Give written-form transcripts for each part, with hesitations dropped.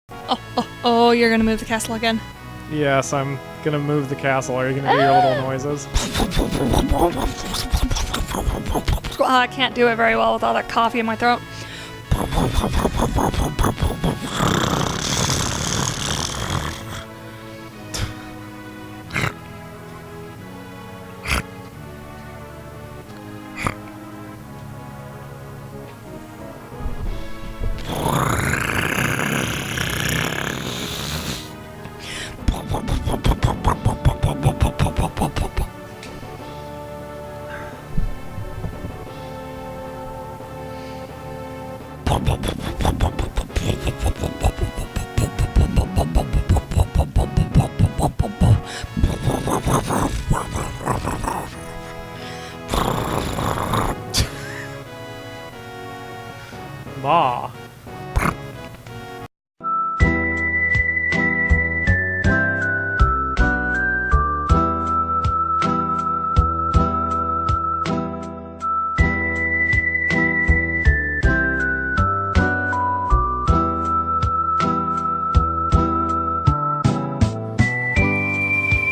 Oh, you're gonna move the castle again. Yes, I'm gonna move the castle. Are you gonna do your little noises? I can't do it very well with all that coffee in my throat. Ma.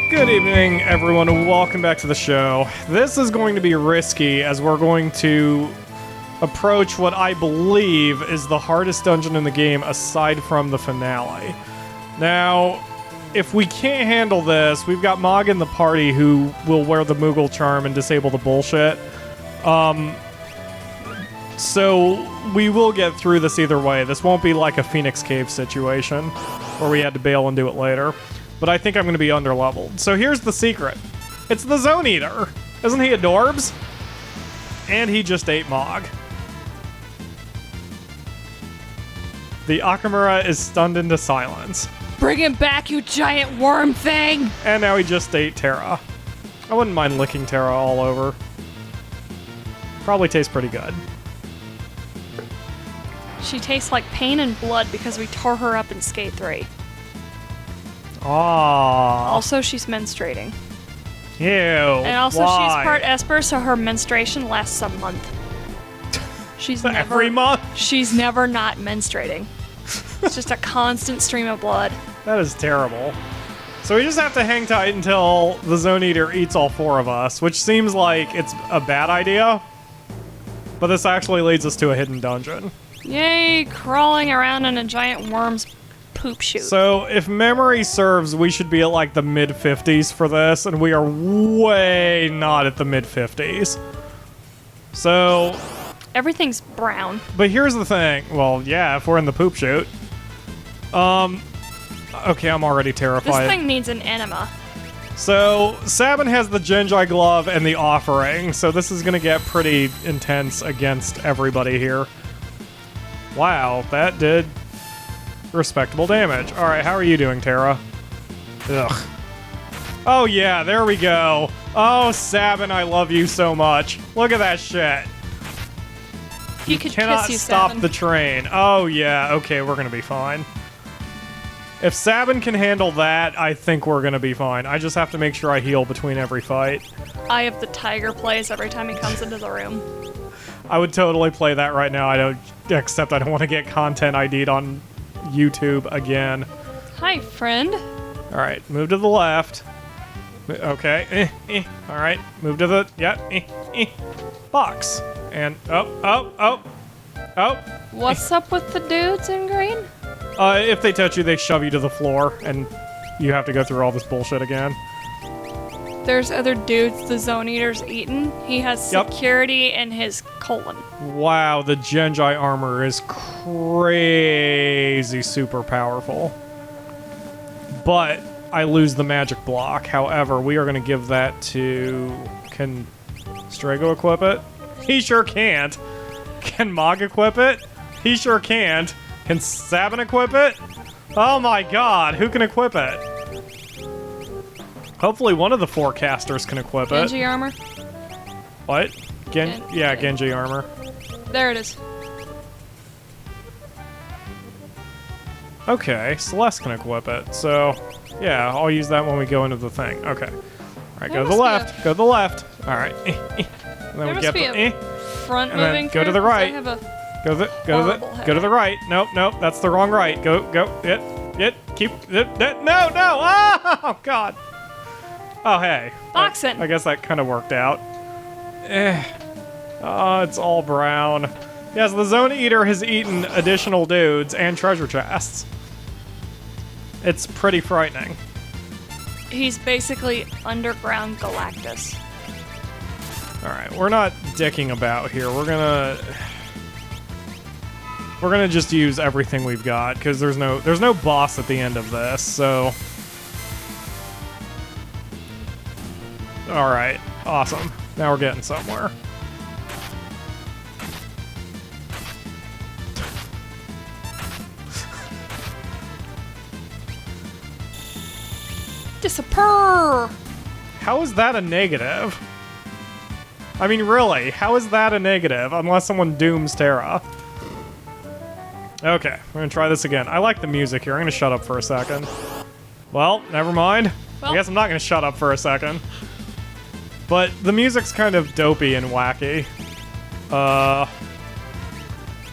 Good evening, everyone, and welcome back to the show. This is going to be risky as we're going to approach what I believe is the hardest dungeon in the game aside from the finale. Now, if we can't handle this, we've got Mog in the party who will wear the Moogle charm and disable the bullshit. So we will get through this either way. This won't be like a Phoenix Cave situation where we had to bail and do it later. But I think I'm going to be underleveled. So here's the secret. It's the Zone Eater. Isn't he adorbs? And he just ate Mog. The Akamura is stunned into silence. Bring him back, you giant worm thing! And now he just ate Terra. I wouldn't mind licking Terra all over. Probably tastes pretty good. She tastes like pain and blood because we tore her up in Skate 3. Aww. Also, she's menstruating. Ew. And also, why? she's part Esper, so her menstruation lasts a month. She's never... Every month? She's never not menstruating. It's just a constant stream of blood. That is terrible. So we just have to hang tight until the Zone Eater eats all four of us, which seems like it's a bad idea. But this actually leads us to a hidden dungeon. Yay, crawling around in a giant worm's poop chute. So if memory serves, we should be at like the mid-50s for this, and we are way not at the mid-50s. So... Everything's brown. But here's the thing. Well, yeah, if we're in the poop chute. Okay, I'm already terrified. This thing needs an enema. So, Sabin has the Genji glove and the offering, so this is gonna get pretty intense against everybody here. Wow, that did respectable damage. Alright, how are you doing, Terra? Ugh. Oh yeah, there we go. Oh, Sabin, I love you so much. Look at that shit. He could Cannot kiss you, stop Sabin. the train. Oh yeah, okay, we're gonna be fine. If Sabin can handle that, I think we're gonna be fine. I just have to make sure I heal between every fight. Eye of the Tiger plays every time he comes into the room. I would totally play that right now. I don't want to get content ID'd on YouTube again. Hi, friend. Alright, move to the left. Okay, alright, move to the, box. And, oh. What's up with the dudes in green? If they touch you, they shove you to the floor, and you have to go through all this bullshit again. There's other dudes the Zone Eater's eaten. He has security in his colon. Wow, the Genji armor is crazy super powerful. But I lose the magic block. However, we are going to give that to... Can Strago equip it? He sure can't. Can Mog equip it? He sure can't. Can Sabin equip it? Oh my god, who can equip it? Hopefully one of the forecasters can equip it. Genji armor? What? Genji armor. There it is. Okay, Celeste can equip it, so... Yeah, I'll use that when we go into the thing. Okay. Alright, go to the left. Go to the left. Alright. There must be a front moving go to the right. I have a Go to the right. Nope, that's the wrong right. Go. Keep. No. Oh God. Oh hey. Boxing. I guess that kind of worked out. Oh, it's all brown. Yes, the Zone Eater has eaten additional dudes and treasure chests. It's pretty frightening. He's basically underground Galactus. All right, we're not dicking about here. We're gonna just use everything we've got because there's no boss at the end of this. So, all right, awesome. Now we're getting somewhere. Disappear! How is that a negative? I mean, really, how is that a negative unless someone dooms Terra? Okay, we're gonna try this again. I like the music here. I'm gonna shut up for a second. Well, never mind. Well, I guess I'm not gonna shut up for a second. But the music's kind of dopey and wacky.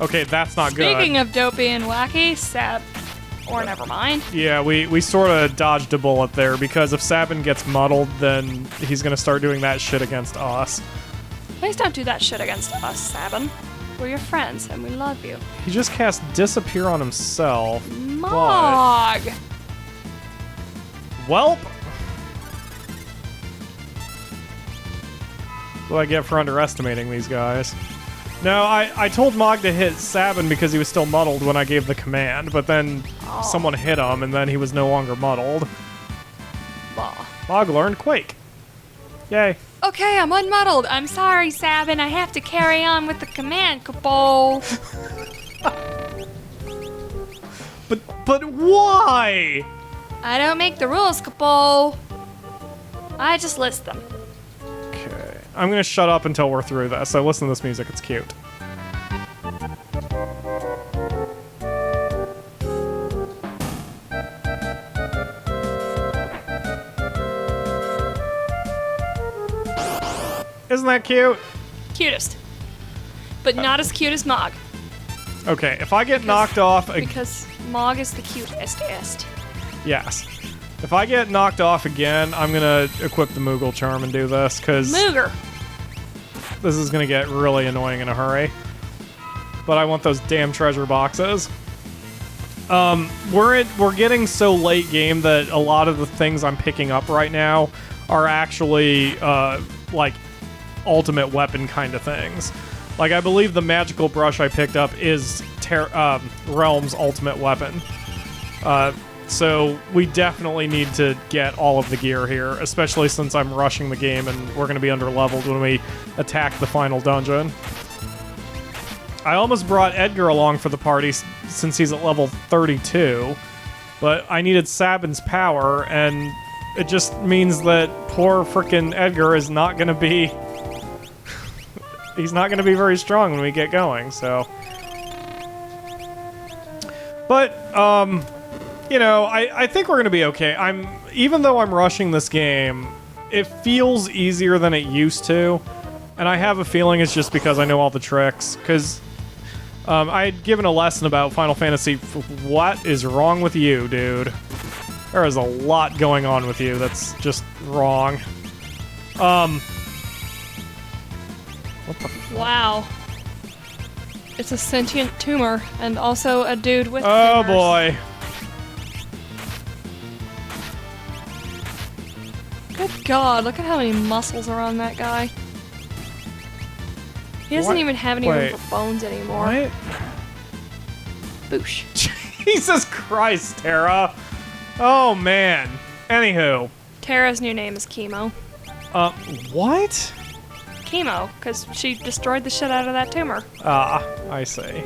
Okay, that's not good. Speaking of dopey and wacky, Sab... Or never mind. Yeah, we sort of dodged a bullet there because if Sabin gets muddled, then he's gonna start doing that shit against us. Please don't do that shit against us, Sabin. We're your friends, and we love you. He just cast Disappear on himself. Mog! Welp! What do I get for underestimating these guys? No, I told Mog to hit Sabin because he was still muddled when I gave the command, but then someone hit him and then he was no longer muddled. Bah. Mog learned Quake. Yay. Okay, I'm unmuddled. I'm sorry, Sabin. I have to carry on with the command, Kapo. But why? I don't make the rules, Kapo. I just list them. Okay. I'm gonna shut up until we're through this. So listen to this music, it's cute. Isn't that cute? Cutest. But not as cute as Mog. Okay, if I get knocked off... Because Mog is the cutest. Yes. If I get knocked off again, I'm gonna equip the Moogle Charm and do this, because... Mooger! This is gonna get really annoying in a hurry. But I want those damn treasure boxes. We're getting so late game that a lot of the things I'm picking up right now are actually, like, ultimate weapon kind of things. Like, I believe the magical brush I picked up is Realm's ultimate weapon. So we definitely need to get all of the gear here, especially since I'm rushing the game and we're going to be under-leveled when we attack the final dungeon. I almost brought Edgar along for the party since he's at level 32, but I needed Sabin's power, and it just means that poor frickin' Edgar is not going to be... he's not going to be very strong when we get going, so... But, you know, I think we're going to be okay. Even though I'm rushing this game, it feels easier than it used to. And I have a feeling it's just because I know all the tricks. Because I had given a lesson about Final Fantasy. What is wrong with you, dude? There is a lot going on with you that's just wrong. What the fuck? Wow. It's a sentient tumor, and also a dude with Oh, tumors. boy. Good God, look at how many muscles are on that guy. He doesn't What? even have any room Wait. for bones anymore. What? Boosh. Jesus Christ, Terra. Oh, man. Anywho. Terra's new name is Chemo. What? Chemo, because she destroyed the shit out of that tumor. Ah, I see.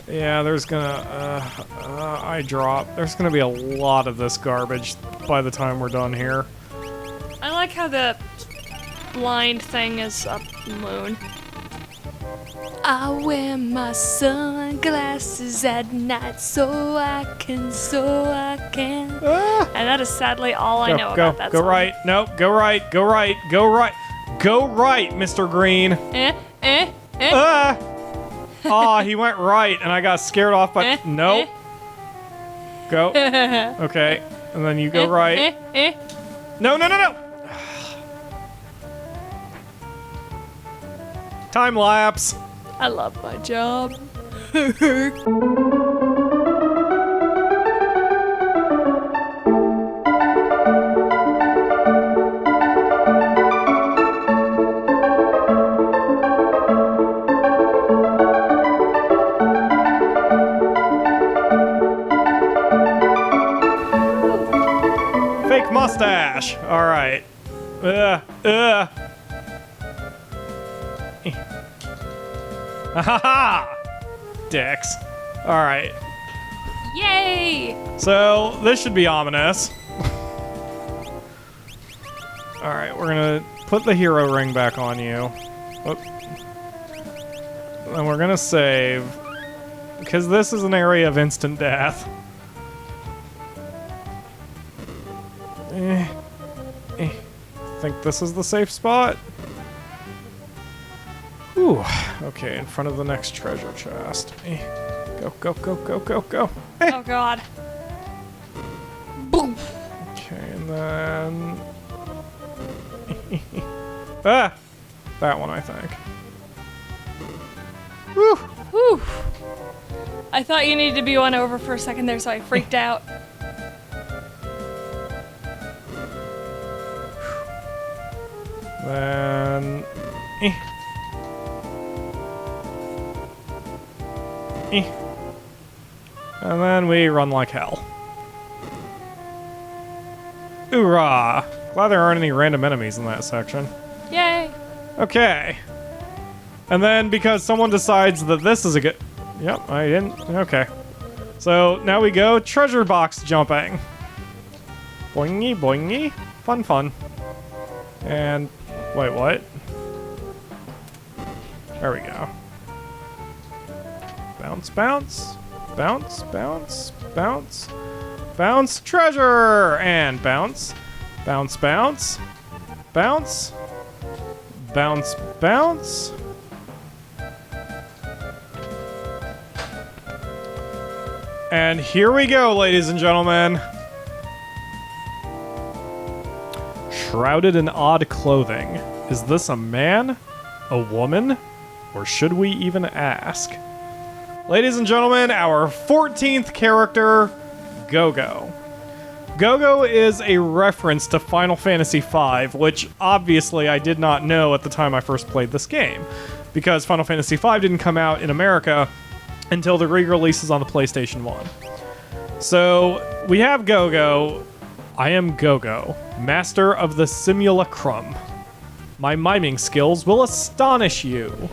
Yeah, there's gonna, I drop. There's gonna be a lot of this garbage by the time we're done here. I like how the blind thing is a moon. I wear my sunglasses at night so I can. Ah. And that is sadly all I know Go, about that go song. right. Nope, go right, go right, go right. Go right, Mr. Green. Eh. Ah! Oh, he went right, and I got scared off by... Nope. Go. Okay. And then you go right. No, no, no, no! Time lapse. I love my job. Fake mustache. All right. Ha Dicks. All right. Yay! So this should be ominous. All right, we're gonna put the hero ring back on you. Whoop. And we're gonna save because this is an area of instant death. I think this is the safe spot. Ooh, okay, in front of the next treasure chest. Go, go, go, go, go, go. Oh god. Boom. Okay, and then... ah! That one, I think. Woo! Whew. I thought you needed to be one over for a second there, so I freaked out. Then... And then we run like hell. Hoorah! Glad there aren't any random enemies in that section. Yay! Okay. And then because someone decides that this is a good... Yep, I didn't... Okay. So now we go treasure box jumping. Boingy, boingy. Fun, fun. And... Wait, what? There we go. Bounce, bounce. Bounce, bounce, bounce. Bounce, treasure! And bounce. Bounce, bounce. Bounce. Bounce, bounce. And here we go, ladies and gentlemen. Shrouded in odd clothing. Is this a man? A woman? Or should we even ask? Ladies and gentlemen, our 14th character, Go-Go. Go-Go is a reference to Final Fantasy V, which obviously I did not know at the time I first played this game, because Final Fantasy V didn't come out in America until the re-releases on the PlayStation 1. So, we have Go-Go. I am Go-Go, master of the simulacrum. My miming skills will astonish you.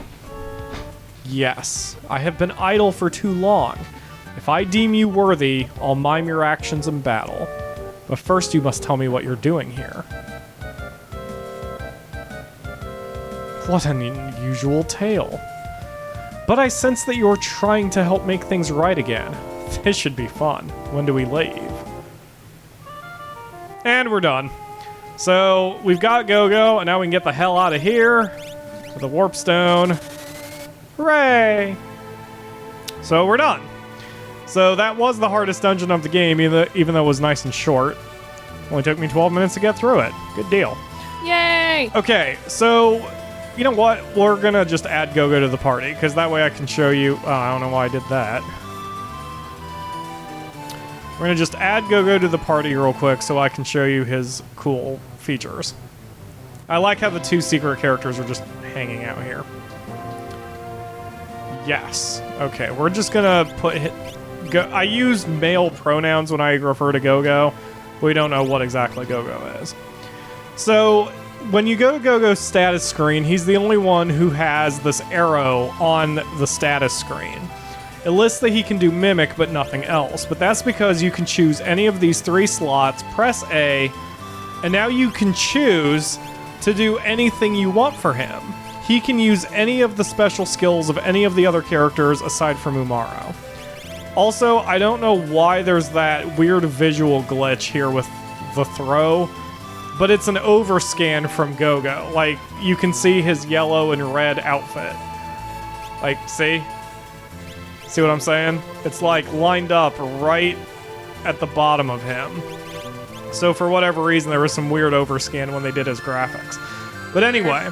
Yes, I have been idle for too long. If I deem you worthy, I'll mime your actions in battle. But first you must tell me what you're doing here. What an unusual tale. But I sense that you're trying to help make things right again. This should be fun. When do we leave? And we're done. So, we've got Go-Go, and now we can get the hell out of here with a warp stone. Hooray! So we're done. So that was the hardest dungeon of the game, even though it was nice and short. Only took me 12 minutes to get through it. Good deal. Yay! Okay, so you know what? We're gonna just add Go-Go to the party, because that way I can show you... Oh, I don't know why I did that. We're gonna just add Go-Go to the party real quick so I can show you his cool features. I like how the two secret characters are just hanging out here. Yes. Okay, we're just gonna put... I use male pronouns when I refer to Go-Go. We don't know what exactly Go-Go is. So, when you go to Go-Go's status screen, he's the only one who has this arrow on the status screen. It lists that he can do Mimic, but nothing else. But that's because you can choose any of these 3 slots, press A, and now you can choose to do anything you want for him. He can use any of the special skills of any of the other characters aside from Umaro. Also, I don't know why there's that weird visual glitch here with the throw, but it's an overscan from Go-Go. Like, you can see his yellow and red outfit. Like, see? See what I'm saying? It's like lined up right at the bottom of him. So for whatever reason, there was some weird overscan when they did his graphics. But anyway,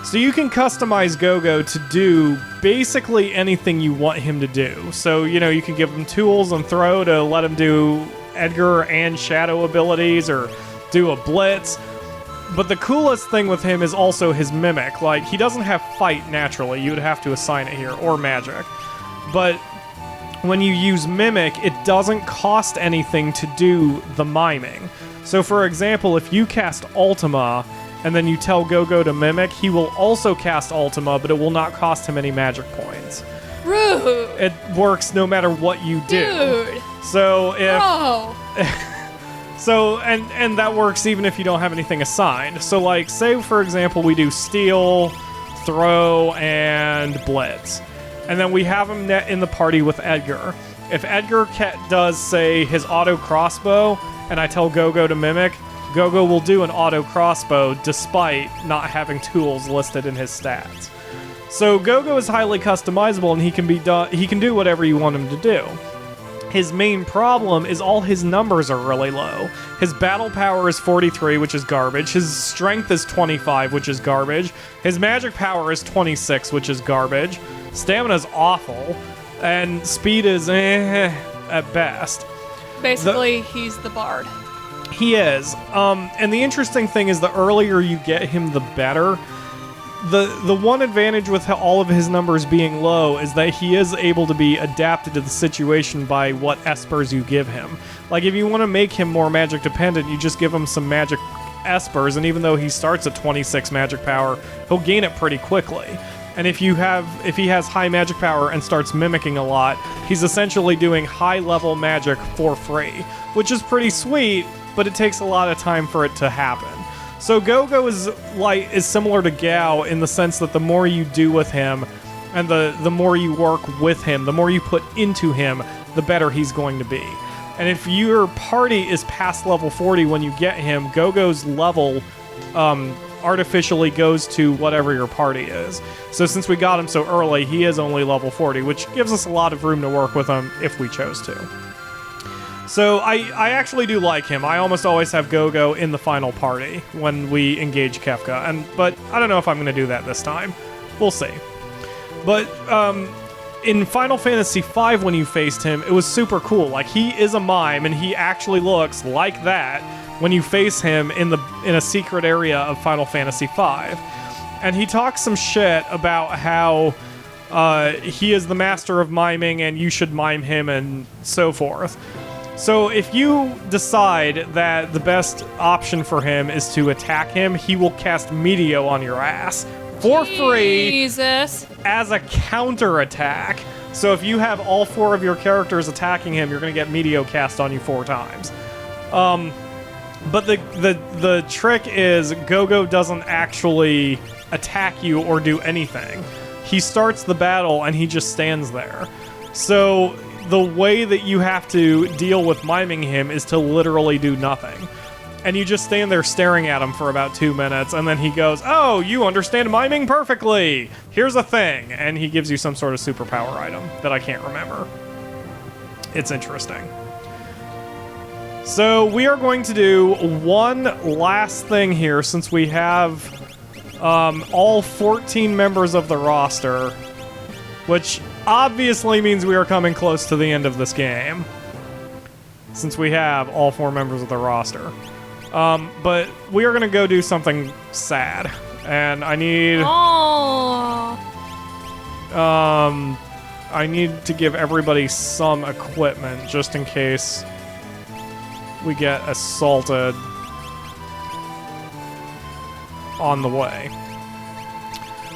so you can customize Go-Go to do basically anything you want him to do. So, you know, you can give him tools and throw to let him do Edgar and Shadow abilities or do a blitz. But the coolest thing with him is also his mimic. Like, he doesn't have fight naturally. You would have to assign it here, or magic. But when you use mimic, it doesn't cost anything to do the miming. So for example, if you cast Ultima and then you tell Go-Go to mimic, he will also cast Ultima, but it will not cost him any magic points. Rude. It works no matter what you do. Dude. So if Bro. so and that works even if you don't have anything assigned. So like say for example we do steal, throw, and blitz. And then we have him in the party with Edgar. If Edgar does say his auto crossbow and I tell Go-Go to mimic, Go-Go will do an auto crossbow despite not having tools listed in his stats. So Go-Go is highly customizable and he can do whatever you want him to do. His main problem is all his numbers are really low. His battle power is 43, which is garbage. His strength is 25, which is garbage. His magic power is 26, which is garbage. Stamina's awful. And speed is at best. Basically, he's the bard. He is. And the interesting thing is the earlier you get him, the better. The one advantage with all of his numbers being low is that he is able to be adapted to the situation by what espers you give him. Like, if you want to make him more magic dependent, you just give him some magic espers, and even though he starts at 26 magic power, he'll gain it pretty quickly. And if he has high magic power and starts mimicking a lot, he's essentially doing high-level magic for free, which is pretty sweet, but it takes a lot of time for it to happen. So Go-Go is similar to Gao in the sense that the more you do with him and the more you work with him, the more you put into him, the better he's going to be. And if your party is past level 40 when you get him, Go-Go's level artificially goes to whatever your party is. So since we got him so early, he is only level 40, which gives us a lot of room to work with him if we chose to. So I actually do like him. I almost always have Go-Go in the final party when we engage Kefka, but I don't know if I'm going to do that this time. We'll see. But in Final Fantasy V, when you faced him, it was super cool. Like, he is a mime, and he actually looks like that when you face him in a secret area of Final Fantasy V. And he talks some shit about how he is the master of miming and you should mime him and so forth. So if you decide that the best option for him is to attack him, he will cast Meteo on your ass for free Jesus. as a counter attack. So if you have all 4 of your characters attacking him, you're going to get Meteo cast on you 4 times. But the trick is Go-Go doesn't actually attack you or do anything. He starts the battle and he just stands there. So the way that you have to deal with miming him is to literally do nothing. And you just stand there staring at him for about 2 minutes, and then he goes, "Oh, you understand miming perfectly! Here's a thing!" And he gives you some sort of superpower item that I can't remember. It's interesting. So we are going to do one last thing here since we have all 14 members of the roster, which obviously means we are coming close to the end of this game, since we have all 4 members of the roster. But we are going to go do something sad, and I need... I need to give everybody some equipment, just in case we get assaulted on the way.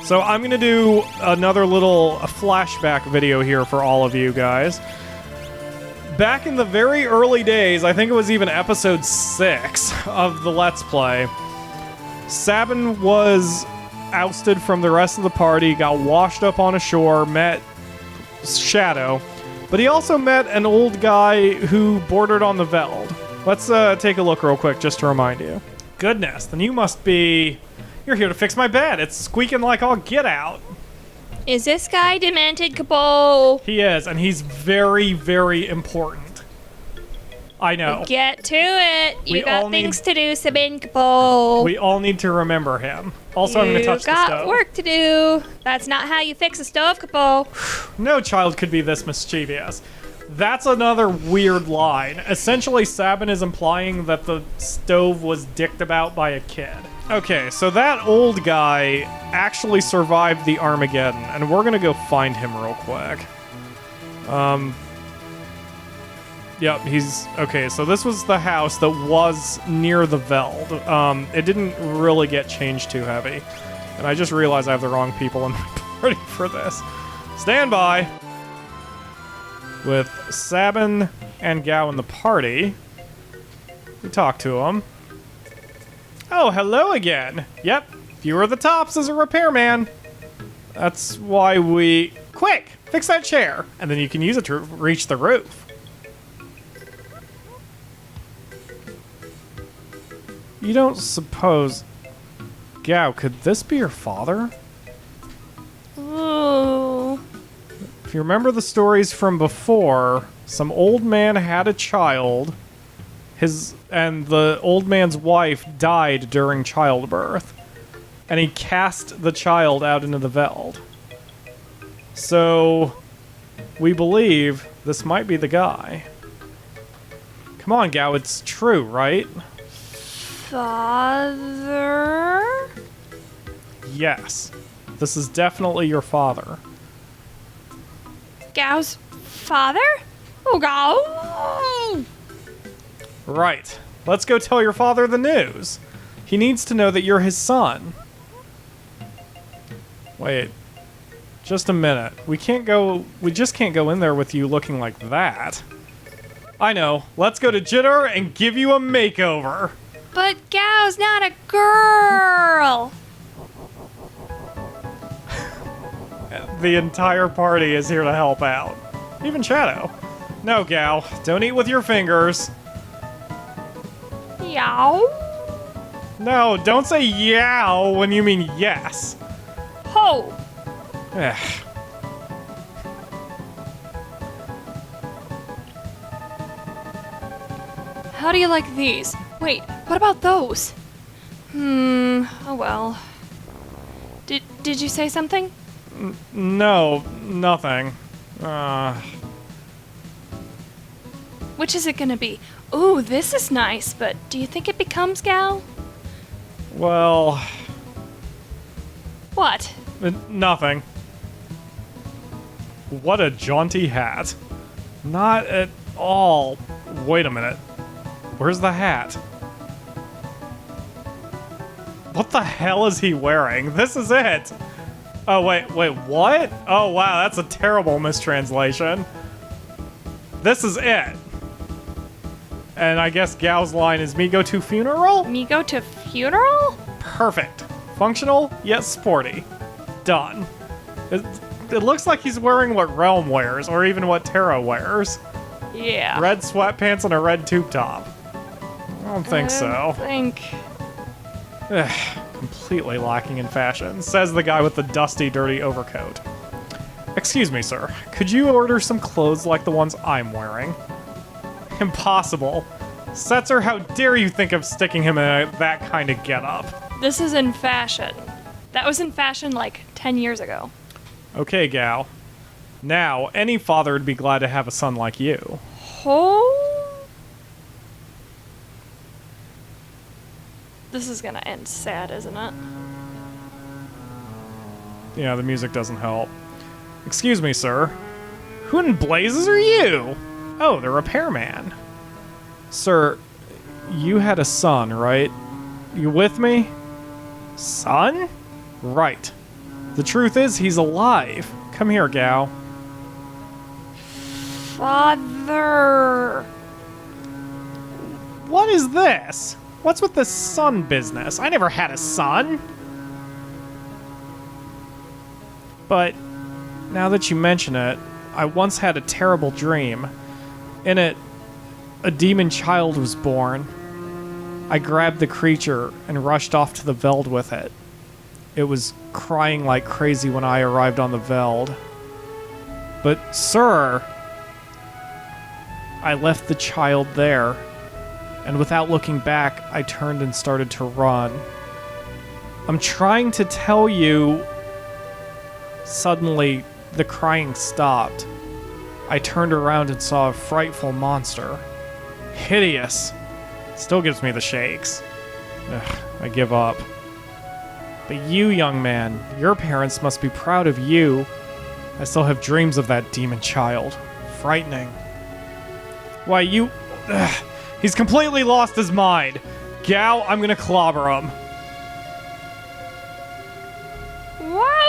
So I'm going to do another little flashback video here for all of you guys. Back in the very early days, I think it was even episode 6 of the Let's Play, Sabin was ousted from the rest of the party, got washed up on a shore, met Shadow, but he also met an old guy who bordered on the Veld. Let's take a look real quick just to remind you. Goodness, then you must be... You're here to fix my bed. It's squeaking like all get out. Is this guy demented, Kapo? He is, and he's very, very important. I know. Get to it. You We all got things to do, Sabine Kapo. We all need to remember him. Also, I'm going to touch the got stove. work to do. That's not how you fix a stove, Kapo. No child could be this mischievous. That's another weird line. Essentially, Sabin is implying that the stove was dicked about by a kid. Okay, so that old guy actually survived the Armageddon, and we're gonna go find him real quick. Yep, he's... Okay, so this was the house that was near the Veld. It didn't really get changed too heavy. And I just realized I have the wrong people in my party for this. Stand by! With Sabin and Gao in the party, we talk to him. Oh, hello again. Yep, you were the tops as a repairman. That's why we... Quick, fix that chair, and then you can use it to reach the roof. You don't suppose... Gao, could this be your father? Ooh. If you remember the stories from before, some old man had a child, and the old man's wife died during childbirth, and he cast the child out into the Veld. So, we believe this might be the guy. Come on, Gao, it's true, right? Father? Yes. This is definitely your father. Gao's father? Oh, Gao! Right. Let's go tell your father the news. He needs to know that you're his son. Wait. Just a minute. We just can't go in there with you looking like that. I know. Let's go to Jitter and give you a makeover. But Gao's not a girl! The entire party is here to help out. Even Shadow. No, Gao. Don't eat with your fingers. Yow? No, don't say yow when you mean yes. Ho! Ugh. How do you like these? Wait, what about those? Oh well. Did you say something? No, nothing. Which is it gonna be? Ooh, this is nice, but do you think it becomes Gao? Well, What? nothing. What a jaunty hat. Not at all. Wait a minute. Where's the hat? What the hell is he wearing? This is it! Oh, wait, what? Oh, wow, that's a terrible mistranslation. This is it. And I guess Gao's line is, me go to funeral? Me go to funeral? Perfect. Functional, yet sporty. Done. It looks like he's wearing what Realm wears, or even what Terra wears. Yeah. Red sweatpants and a red tube top. I don't think so. Completely lacking in fashion, says the guy with the dusty, dirty overcoat. Excuse me, sir. Could you order some clothes like the ones I'm wearing? Impossible. Setzer, how dare you think of sticking him in that kind of getup? This is in fashion. That was in fashion like 10 years ago. Okay, Gao. Now, any father would be glad to have a son like you. Oh. This is gonna end sad, isn't it? Yeah, the music doesn't help. Excuse me, sir. Who in blazes are you? Oh, the repairman. Sir, you had a son, right? You with me? Son? Right. The truth is, he's alive. Come here, Gao. Father. What is this? What's with this son business? I never had a son. But now that you mention it, I once had a terrible dream. In it, a demon child was born. I grabbed the creature and rushed off to the Veld with it. It was crying like crazy when I arrived on the Veld. But, sir, I left the child there, and without looking back, I turned and started to run. I'm trying to tell you... Suddenly, the crying stopped. I turned around and saw a frightful monster. Hideous. Still gives me the shakes. Ugh, I give up. But you, young man, your parents must be proud of you. I still have dreams of that demon child. Frightening. Why, you... Ugh, he's completely lost his mind. Gao, I'm gonna clobber him. Wow.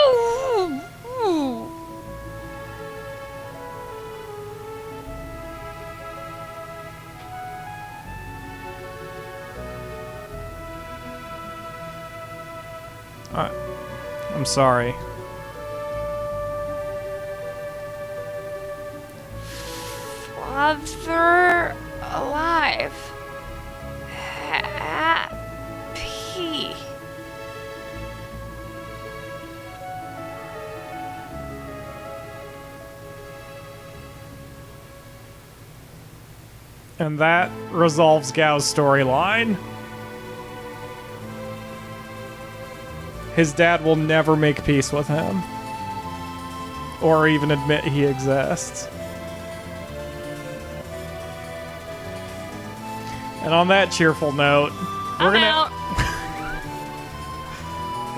I'm sorry. Father alive. Happy. And that resolves Gao's storyline. His dad will never make peace with him. Or even admit he exists. And on that cheerful note, we're gonna... out.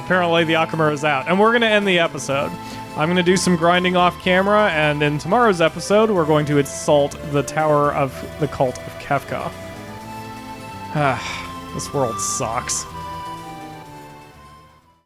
Apparently the Akamura is out. And we're gonna end the episode. I'm gonna do some grinding off camera, and in tomorrow's episode, we're going to assault the Tower of the Cult of Kefka. This world sucks.